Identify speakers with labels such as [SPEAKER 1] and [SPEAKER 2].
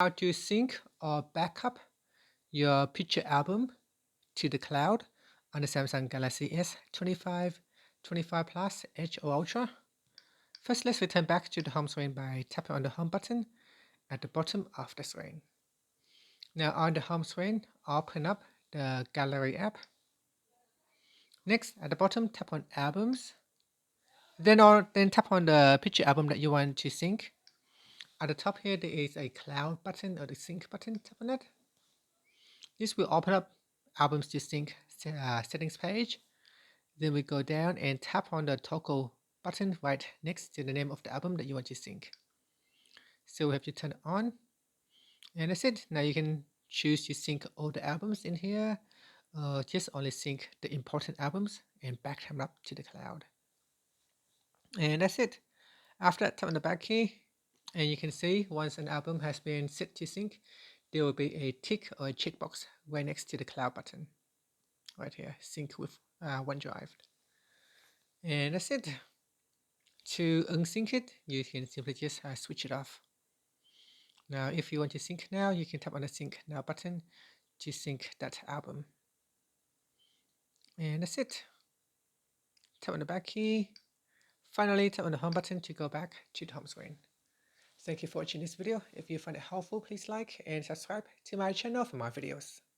[SPEAKER 1] How to sync or backup your picture album to the cloud on the Samsung Galaxy S25, 25 Plus, Edge or Ultra. First, let's return back to the home screen by tapping on the home button at the bottom of the screen. Now on the home screen, open up the Gallery app. Next, at the bottom, tap on Albums. Then tap on the picture album that you want to sync. At the top here, there is a cloud button or the sync button. Tap on it. This will open up Albums to Sync settings page. Then we go down and tap on the toggle button right next to the name of the album that you want to sync. So we have to turn it on. And that's it. Now you can choose to sync all the albums in here. Just only sync the important albums and back them up to the cloud. And that's it. After that, tap on the back key. And you can see once an album has been set to sync, there will be a tick or a checkbox right next to the cloud button. Right here, sync with OneDrive. And that's it. To unsync it, you can simply just switch it off. Now, if you want to sync now, you can tap on the Sync Now button to sync that album. And that's it. Tap on the back key. Finally, tap on the home button to go back to the home screen. Thank you for watching this video. If you find it helpful, please like and subscribe to my channel for more videos.